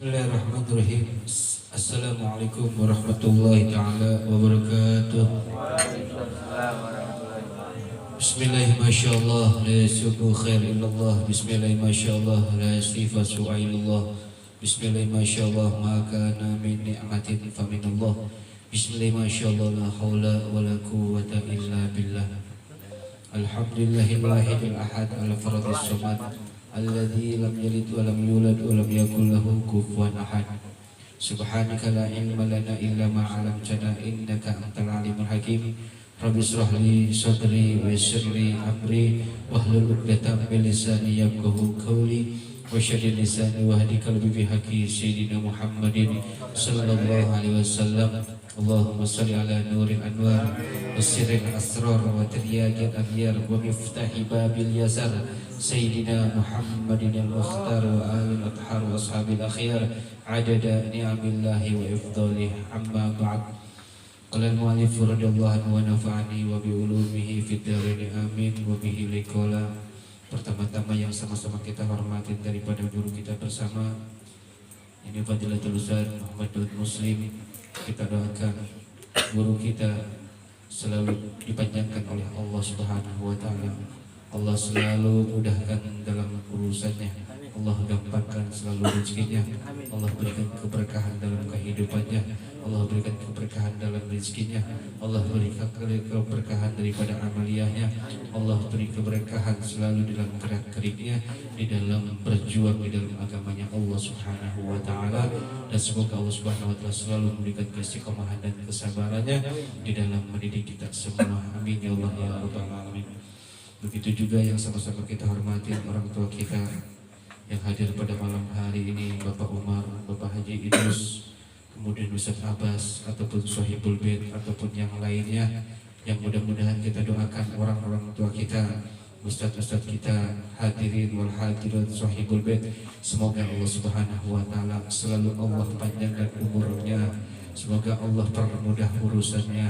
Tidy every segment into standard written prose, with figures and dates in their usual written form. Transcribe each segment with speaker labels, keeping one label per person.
Speaker 1: Bismillahirrahmanirrahim. Assalamualaikum warahmatullahi taala wabarakatuh.
Speaker 2: Waalaikumsalam warahmatullahi wabarakatuh.
Speaker 1: Bismillah masyaallah la yasubu khair illallah. Bismillah masyaallah la yasifa su'ailullah. Bismillah masyaallah ma kana min ni'matin fa minallah. Bismillah masyaallah la haula wala quwwata illa billah. Alhamdulillahil wahidil ahad al-faradis samad alladzi lam yalid wa lam yulad wa lam yakul lahu kufuwan ahad. Subhanaka la ilma lana illa ma 'allamtana innaka antal alimul hakim. Rabbi shrah li sadri wa yassir li amri wahlul 'uqdatam min lisani yafqahu qawli wa shrah lisani wahdi qalbi bi haqqi sayyidina Muhammadin sallallahu alaihi wasallam. Allahumma salli ala nuril anwar wasiril asrar wa tiryaqil aghyar wa miftahi babil yasar sayyidina Muhammadin al-mukhtar wa alil athhar wa ashabil akhyar adada ni'amillahi wa ifdalih amma ba'd. Qala al-mu'allif radhiyallahu anhu wa nafa'ani wa bi ulumihi fid dharain amin wa bihi liqala. Pertama-tama yang sama-sama kita hormatin daripada guru kita bersama ini Fadilatul Ustaz Muhammadul Muslim. Kita doakan guru kita selalu dipanjangkan oleh Allah Subhanahu wa taala. Allah selalu mudahkan dalam urusannya. Allah gampangkan selalu rezekinya. Allah berikan keberkahan dalam kehidupannya. Allah berikan keberkahan dalam rezekinya. Allah berikan keberkahan daripada amaliyahnya. Allah beri keberkahan selalu dalam gerak-geriknya, di dalam berjuang di dalam agamanya Allah Subhanahu wa taala. Dan semoga Allah Subhanahu wa taala selalu memberikan keistiqomahan dan kesabarannya di dalam mendidik kita semua. Amin ya Allah ya rabbal alamin. Begitu juga yang sama-sama kita hormati orang tua kita yang hadir pada malam hari ini, Bapak Umar, Bapak Haji Idrus, kemudian Ustaz Abbas ataupun Sohibul Bait ataupun yang lainnya, yang mudah-mudahan kita doakan orang-orang tua kita, Ustaz-Ustaz kita, hadirin wal hadirat Sohibul Bait, semoga Allah Subhanahu wa taala selalu Allah panjangkan umurnya, semoga Allah permudah urusannya,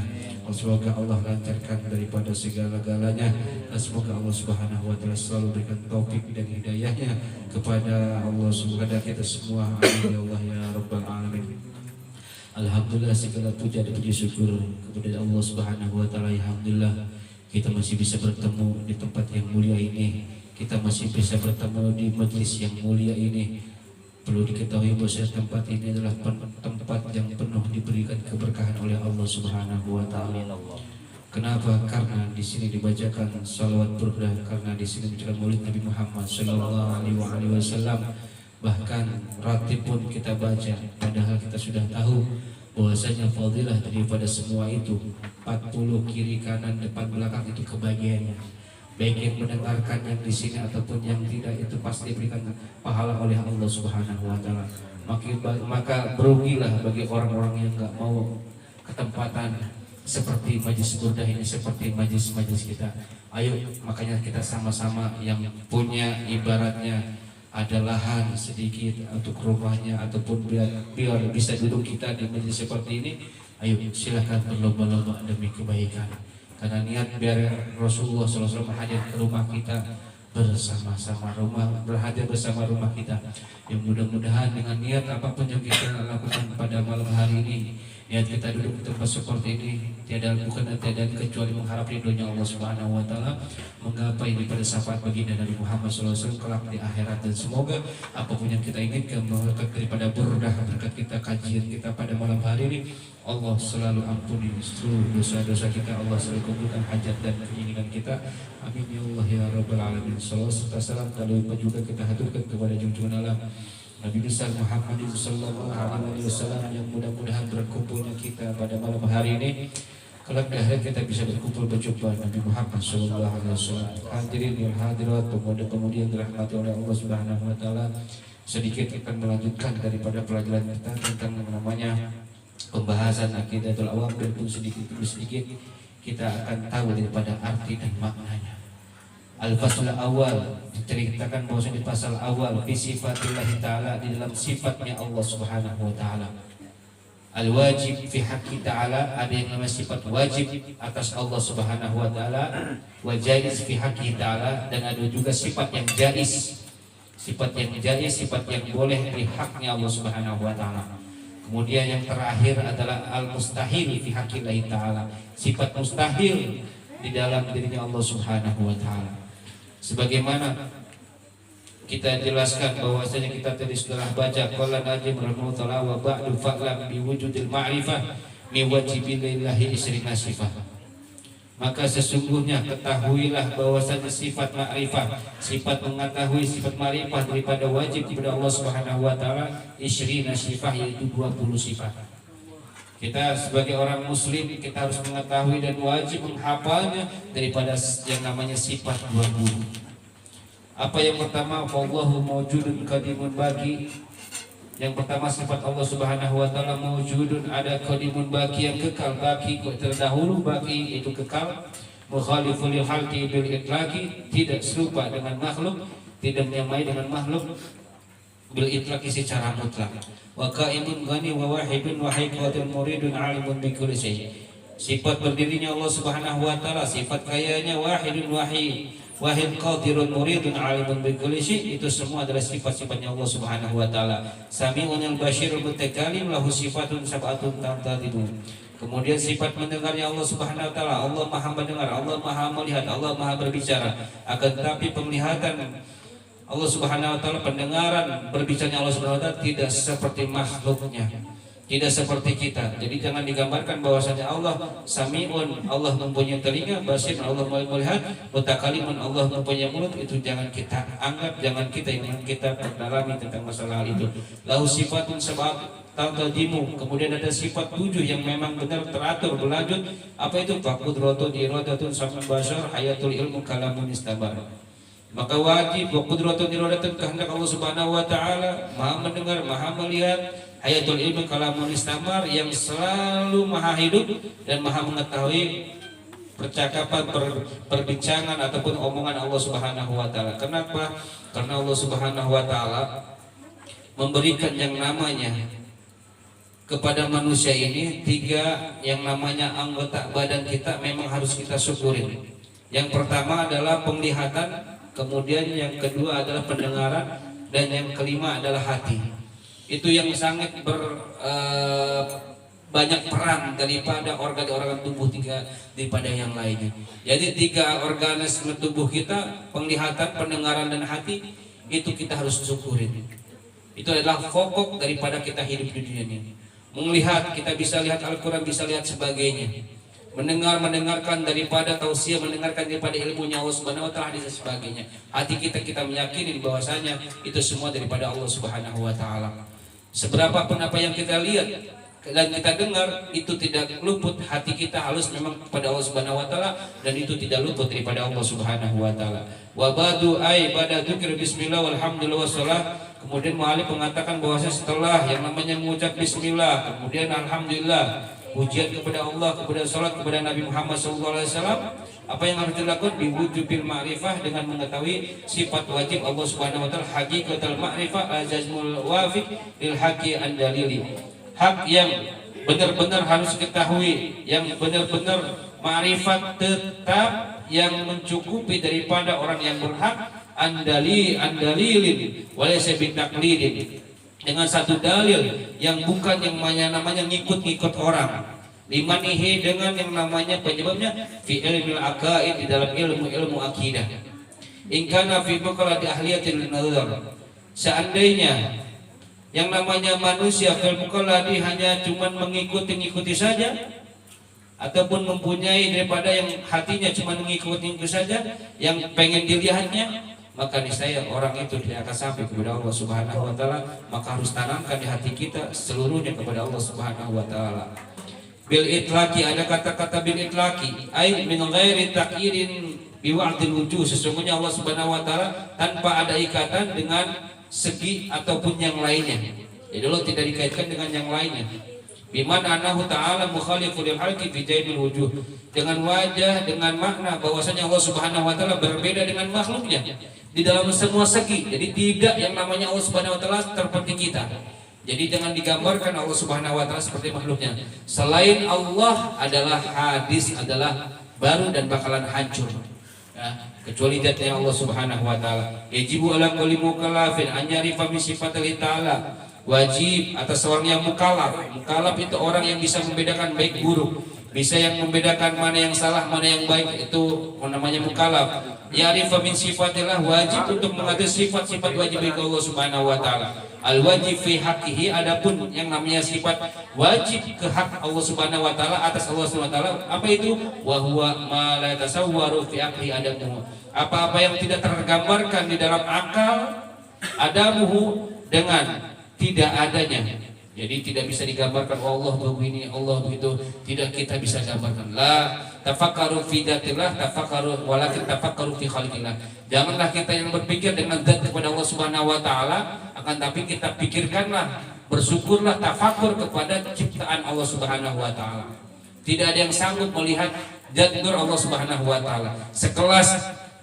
Speaker 1: semoga Allah lancarkan daripada segala-galanya, dan semoga Allah Subhanahu wa taala selalu berikan taufik dan hidayahnya kepada Allah kepada kita semua. Amin ya Allah ya rabbal alamin. Alhamdulillah, segala puja dan puji syukur kepada Allah Subhanahu wa taala. Alhamdulillah kita masih bisa bertemu di tempat yang mulia ini. Kita masih bisa bertemu di majelis yang mulia ini. Perlu diketahui bahwa tempat ini adalah tempat yang penuh diberikan keberkahan oleh Allah Subhanahu wa taala. Kenapa? Karena di sini dibacakan salawat burdah, karena di sini dibacakan maulid Nabi Muhammad sallallahu alaihi wasallam. Bahkan ratib pun kita baca, padahal kita sudah tahu bahwasanya fadilah daripada semua itu 40 kiri kanan depan belakang itu kebagiannya. Baik yang mendengarkan yang di sini ataupun yang tidak, itu pasti diberikan pahala oleh Allah Subhanahu wa taala. Maka berugilah bagi orang-orang yang enggak mau ketempatan seperti majlis burdah ini, seperti majlis-majlis kita. Ayo, makanya kita sama-sama yang punya ibaratnya ada lahan sedikit untuk rumahnya ataupun biar bisa duduk kita di majlis seperti ini. Ayo silakan berlomba-lomba demi kebaikan. Karena niat biar Rasulullah SAW hadir ke rumah kita bersama-sama, berhadir bersama rumah kita. Yang mudah-mudahan dengan niat apapun yang kita lakukan pada malam hari ini, niat kita duduk di tempat seperti ini tiada kecuali mengharap ridhonya Allah Subhanahu wa taala, menggapai daripada syafaat baginda Nabi Muhammad SAW kelak di akhirat. Dan semoga apapun yang kita inginkan, berkat daripada burdah, berkat kita kajian kita pada malam hari ini, Allah selalu ampuni seluruh dosa-dosa kita, Allah selalu kabulkan hajat dan keinginan kita. Amin ya Allah ya rabbal alamin. Salawat serta salam tak lupa juga kita haturkan kepada junjungan alam Nabi besar Muhammad sallallahu alaihi wasallam, yang mudah-mudahan berkumpulnya kita pada malam hari ini kelak di akhirat kita bisa berkumpul berjumpa Nabi Muhammad sallallahu alaihi wasallam. Hadirin wal hadirat, kemudian dirahmati oleh Allah Subhanahu wa taala. Sedikit akan melanjutkan daripada pelajaran kita tentang namanya pembahasan aqidatul awam, dan pun sedikit demi sedikit kita akan tahu daripada arti dan maknanya. Al-Fasl awal diceritakan bahwa di pasal awal fi sifatillah ta'ala, di dalam sifatnya Allah Subhanahu wa taala. Al-wajib fi haqqi ta'ala, ada yang namanya sifat wajib atas Allah Subhanahu wa taala, wa jaiz fi haqqi ta'ala, dan ada juga sifat yang jaiz sifat yang jaiz, sifat yang boleh di haknya Allah Subhanahu wa taala. Kemudian yang terakhir adalah al-mustahil fi haqqillahi taala, sifat mustahil di dalam dirinya Allah Subhanahu wa taala. Sebagaimana kita jelaskan bahwasanya kita tadi setelah baca qala najim rahimahullah wa ba'du fa'lam bi wujudil ma'rifah mi wajibillahi isrina sifat. Maka sesungguhnya ketahuilah bahwasanya sifat ma'rifah, sifat mengetahui, sifat ma'rifah daripada wajib kepada Allah Subhanahu wa taala isrina sifat, yaitu 20 sifat. Kita sebagai orang muslim kita harus mengetahui dan wajib menghafalnya daripada yang namanya sifat 20. Apa yang pertama? Wallahu mawjudun qadimun baqi. Yang pertama sifat Allah Subhanahu wa taala mawjudun, ada qadimun baqi, yang kekal, baqi terdahulu, baqi itu kekal, mukhaliful lil khalqi bil itlaqi, tidak serupa dengan makhluk, tidak menyamai dengan makhluk bil itlaqi secara mutlak. Wa qaimun ghani wa wahidun wa haqiqatun muridun alimun bi kulli syai. Sifat berdirinya Allah Subhanahu wa taala, sifat kayanya wahidun wahid qadirun muridun alimun bi kulli syai, itu semua adalah sifat-sifatnya Allah Subhanahu wa taala. Sami'un al-basyirul mutakalim lahu sifatun sab'atun tantadibun. Kemudian sifat mendengarnya Allah Subhanahu wa taala, Allah Maha mendengar, Allah Maha melihat, Allah Maha berbicara. Akan tetapi penglihatan Allah Subhanahu wa taala, pendengaran berbicaranya Allah Subhanahu wa taala tidak seperti makhluknya, tidak seperti kita. Jadi jangan digambarkan bahwasanya Allah sami'un, Allah mempunyai telinga, basir, Allah melihat, mutakalimun, Allah mempunyai mulut. Itu jangan kita anggap, jangan kita perdalami tentang masalah itu. Lahu sifatun sab'at taqdimu, kemudian ada sifat 7 yang memang benar teratur berlanjut. Apa itu? Faqudratun iradatun sam'un basyar hayatul ilmu kalamun istabar. Maka wajib wa qudratun iradatun, kehendak Allah Subhanahu wa taala, Maha mendengar, Maha melihat, hayatul ilmu kalamun istamar, yang selalu maha hidup dan maha mengetahui percakapan, perbincangan ataupun omongan Allah Subhanahu wa taala. Kenapa? Karena Allah Subhanahu wa taala memberikan yang namanya kepada manusia ini 3 yang namanya anggota badan kita memang harus kita syukurin. Yang pertama adalah penglihatan, kemudian yang kedua adalah pendengaran, dan yang kelima adalah hati. Itu yang sangat banyak peran daripada organ-organ tubuh 3 daripada yang lainnya. Jadi 3 organisme tubuh kita, penglihatan, pendengaran, dan hati, itu kita harus syukurin. Itu adalah pokok daripada kita hidup di dunia ini. Melihat, kita bisa lihat Al-Quran, bisa lihat sebagainya. Mendengarkan daripada tausiah, mendengarkan daripada ilmunya Allah Subhanahu wa taala dan sebagainya. Hati kita meyakini bahwasanya itu semua daripada Allah Subhanahu wa taala. Seberapa pun apa yang kita lihat dan kita dengar, itu tidak luput, hati kita halus memang kepada Allah Subhanahu wa taala, dan itu tidak luput daripada Allah Subhanahu wa taala. Wa badu ay pada dzikir bismillah walhamdulillah wassalah. Kemudian mu'alif mengatakan bahwasanya setelah yang namanya mengucap bismillah, kemudian alhamdulillah, pujian kepada Allah, kepada salat kepada Nabi Muhammad SAW, apa yang harus dilakukan? Biwujubil ma'rifah, dengan mengetahui sifat wajib Allah Subhanahu wa taala, haqiqatul ma'rifah azazmul wafiq lil haqqi an dalili. Hak yang benar-benar harus diketahui, yang benar-benar ma'rifat tetap yang mencukupi daripada orang yang berhak, andalilin walaysa bitaklidin, dengan satu dalil yang bukan yang namanya ngikut-ngikut orang. Limanihi, dengan yang namanya penyebabnya fi ilmil aqaid, di dalam ilmu akidah. In kana fi muqalladi ahliyatil nazar, seandainya yang namanya manusia fil muqalladi hanya cuman mengikuti saja, ataupun mempunyai daripada yang hatinya cuma mengikuti saja, yang pengen dilihatnya, maka niscaya orang itu tidak akan sampai kepada Allah Subhanahu wa taala. Maka harus tanamkan di hati kita seluruhnya kepada Allah Subhanahu wa taala. Bil itlaqi, ada kata-kata bil itlaqi, ai min ghairi taqyirin bi wa'dil wujuh, sesungguhnya Allah Subhanahu wa taala tanpa ada ikatan dengan segi ataupun yang lainnya. Jadi Allah tidak dikaitkan dengan yang lainnya. Biman anahu ta'ala mukhaliful lil halqi fi jaimil wujuh, dengan wajah, dengan makna bahwasanya Allah Subhanahu wa taala berbeda dengan makhluknya di dalam semua segi. Jadi tidak yang namanya Allah Subhanahu wa taala seperti kita. Jadi jangan digambarkan Allah Subhanahu wa taala seperti makhluknya. Selain Allah adalah hadis, adalah baru dan bakalan hancur. kecuali zatnya Allah Subhanahu wa taala. Yajibu ala kulli mukallafin an ya'rifa min sifatil ta'ala. Wajib atas orang yang mukallaf. Mukallaf itu orang yang bisa membedakan baik buruk, bisa yang membedakan mana yang salah, mana yang baik, itu namanya mukallaf. Ya'rifa min sifatillah, wajib untuk mengatur sifat-sifat wajib bagi Allah Subhanahu wa taala. Al wajib fi haqqihi, adapun yang namanya sifat wajib ke hak Allah Subhanahu wa taala, atas Allah Subhanahu wa taala, apa itu? Wa huwa ma la tasawwaru fi aqli adamuhu, apa-apa yang tidak tergambarkan di dalam akal adamuhu, dengan tidak adanya. Jadi tidak bisa digambarkan Allah begini, Allah begitu, tidak kita bisa gambarkan. La tafakkaru fi dzatillah tafakkaru walakin tafakkaru fi khalqillah. Janganlah kita yang berpikir dengan zat kepada Allah Subhanahu wa taala, akan tapi kita pikirkanlah, bersyukurlah, tafakur kepada ciptaan Allah Subhanahu wa taala. Tidak ada yang sanggup melihat zat nur Allah Subhanahu wa taala. Sekelas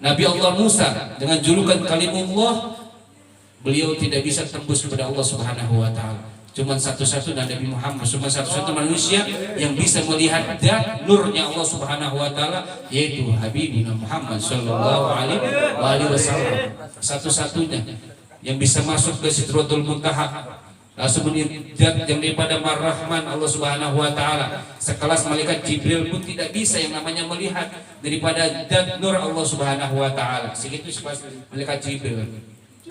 Speaker 1: Nabi Allah Musa dengan julukan Kalimullah, beliau tidak bisa tembus kepada Allah Subhanahu wa taala. Cuma satu-satunya Nabi Muhammad, cuma satu-satu manusia yang bisa melihat zat nurnya Allah Subhanahu wa taala, yaitu Habibina Muhammad sallallahu alaihi wasallam. Satu-satunya yang bisa masuk ke Sidratul Muntaha, langsung melihat zat yang daripada Ar-Rahman Allah Subhanahu wa taala. Sekelas malaikat Jibril pun tidak bisa yang namanya melihat daripada zat nur Allah Subhanahu wa taala. Segitu sekelas malaikat Jibril.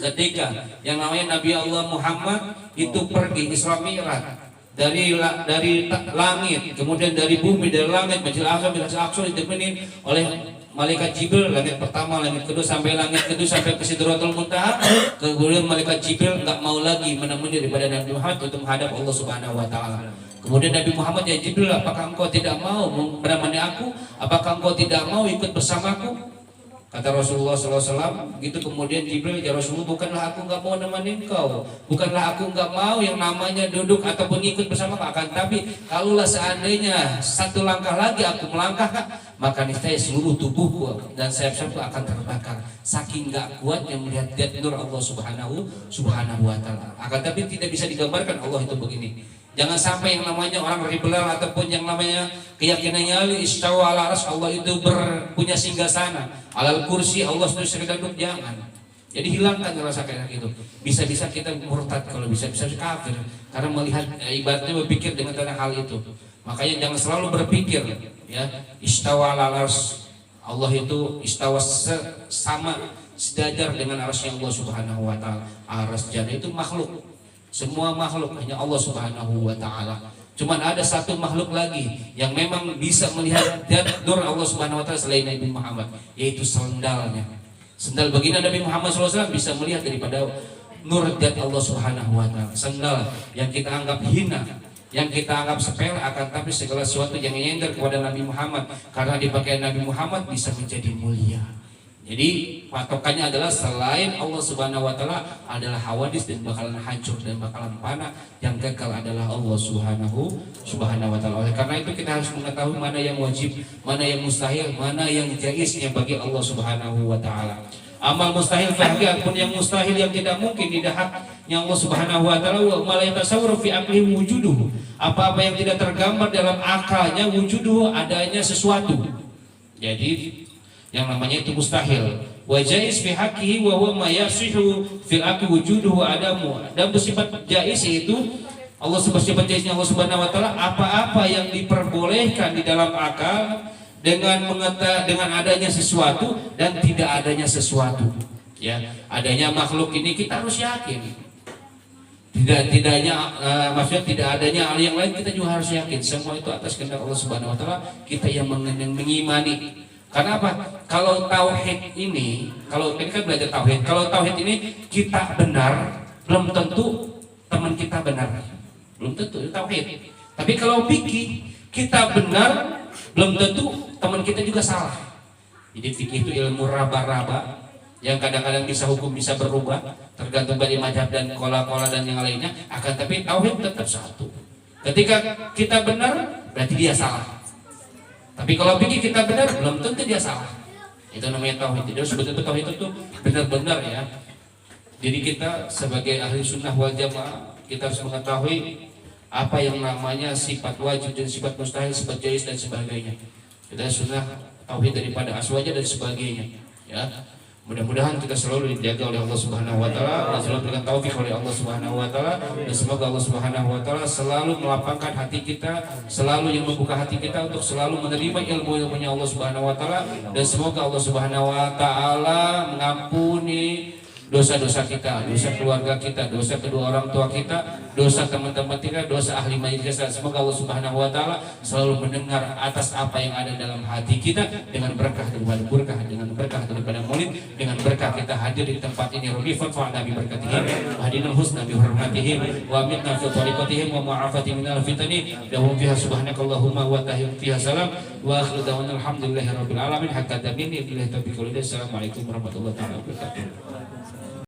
Speaker 1: Ketika yang namanya Nabi Allah Muhammad itu pergi Isra Mi'raj dari langit, kemudian dari bumi, dari langit Masjidil Aqsa, Masjidil Aqsa ditemenin oleh malaikat Jibril, langit pertama, langit kedua, sampai langit kedua, sampai ke Sidratul Muntaha. Kemudian malaikat Jibril enggak mau lagi menemani daripada Nabi Muhammad untuk menghadap Allah Subhanahu wa taala. Kemudian Nabi Muhammad, ya Jibril, apakah engkau tidak mau menemani aku? Apakah engkau tidak mau ikut bersamaku? Kata Rasulullah SAW gitu. Kemudian Jibril, ya Rasulullah, bukanlah aku nggak mau nemenin kau, bukanlah aku nggak mau yang namanya duduk ataupun ikut bersama kau, akan tapi kalaulah seandainya satu langkah lagi aku melangkah, maka niscaya seluruh tubuhku dan sayap-sayapku akan terbakar, saking nggak kuat yang melihat zat nur Allah Subhanahu wa taala. Akan tapi tidak bisa digambarkan Allah itu begini. Jangan sampai yang namanya orang liberal ataupun yang namanya keyakinannya istawa ala arsy, Allah itu punya singgasana, alal kursi, Allah itu sedang duduk, jangan. Jadi hilangkan rasa kayak gitu. Bisa-bisa kita murtad, kalau bisa-bisa kafir karena melihat ibaratnya berpikir dengan tentang hal itu. Makanya jangan selalu berpikir ya istawa ala arsy, Allah itu istawa sama sejajar dengan arsy Allah Subhanahu wa taala. Arsy jannah itu makhluk. Semua makhluk hanya Allah Subhanahu wa taala. Cuman ada satu makhluk lagi yang memang bisa melihat zat nur Allah Subhanahu wa taala selain Nabi Muhammad, yaitu sendalnya. Sendal baginda Nabi Muhammad SAW bisa melihat daripada nur zat Allah Subhanahu wa taala. Sendal yang kita anggap hina, yang kita anggap sepele, akan tapi segala sesuatu yang nyender kepada Nabi Muhammad, karena dipakai Nabi Muhammad bisa menjadi mulia. Jadi patokannya adalah selain Allah Subhanahu wa taala adalah hawadis dan bakalan hancur dan bakalan panah, yang kekal adalah Allah Subhanahu wa taala. Oleh karena itu kita harus mengetahui mana yang wajib, mana yang mustahil, mana yang jaiznya bagi Allah Subhanahu wa taala. Amal mustahil fahdi, apapun yang mustahil yang tidak mungkin di haknya Allah Subhanahu wa taala, wa la yatasawwaru fi aqlihi wujuduhu. Apa-apa yang tidak tergambar dalam akalnya, wujuduhu, adanya sesuatu. Jadi yang namanya itu mustahil. Wa jaiz fi haqqihi wa huwa ma yasihu fil aqli wujuduhu adamu. Dan bersifat jaiz itu Allah bersifat jaiznya Allah Subhanahu wa taala, apa-apa yang diperbolehkan di dalam akal dengan adanya sesuatu dan tidak adanya sesuatu. Ya, adanya makhluk ini kita harus yakin. Maksudnya tidak adanya hal yang lain kita juga harus yakin. Semua itu atas kehendak Allah Subhanahu wa taala. Kita yang mengimani. Karena apa? Kalau tauhid ini, kalau ini kan belajar tauhid. Kalau tauhid ini kita benar, belum tentu teman kita benar. Belum tentu itu tauhid. Tapi kalau fikih kita benar, belum tentu teman kita juga salah. Jadi fikih itu ilmu raba-raba yang kadang-kadang bisa hukum bisa berubah tergantung dari mazhab dan kola-kola dan yang lainnya. Akan tapi tauhid tetap satu. Ketika kita benar, berarti dia salah. Tapi kalau pikir kita benar, belum tentu dia salah. Itu namanya tauhid. Jadi sebetulnya tauhid itu benar-benar ya. Jadi kita sebagai ahli sunnah wal jamaah, kita harus mengetahui apa yang namanya sifat wajib dan sifat mustahil, sifat jaiz dan sebagainya. Kita sunnah tauhid daripada aswaja dan sebagainya. Ya. Mudah-mudahan kita selalu dijaga oleh Allah Subhanahu wa taala dan selalu diberikan taufik oleh Allah Subhanahu wa taala, dan semoga Allah Subhanahu wa taala selalu melapangkan hati kita, selalu yang membuka hati kita untuk selalu menerima ilmu-ilmunya Allah Subhanahu wa taala, dan semoga Allah Subhanahu wa taala mengampuni dosa-dosa kita, dosa keluarga kita, dosa kedua orang tua kita, dosa teman-teman kita, dosa ahli majlis kita. Semoga Allah Subhanahu wa taala selalu mendengar atas apa yang ada dalam hati kita, dengan berkah daripada berkah, dengan berkah daripada maulid, dengan berkah kita hadir di tempat ini. Rabbi fa'na bi barakatihim wa hadinal husna bi hurmatihim wa aminna fi tariqatihim wa ma'afati minal fitani lahum fiha subhanakallahumma wa tahiyyu fiha salam wa akhiru da'wana alhamdulillahi rabbil alamin hatta tamini billahi taufiq wal hidayah. Assalamualaikum warahmatullahi wabarakatuh.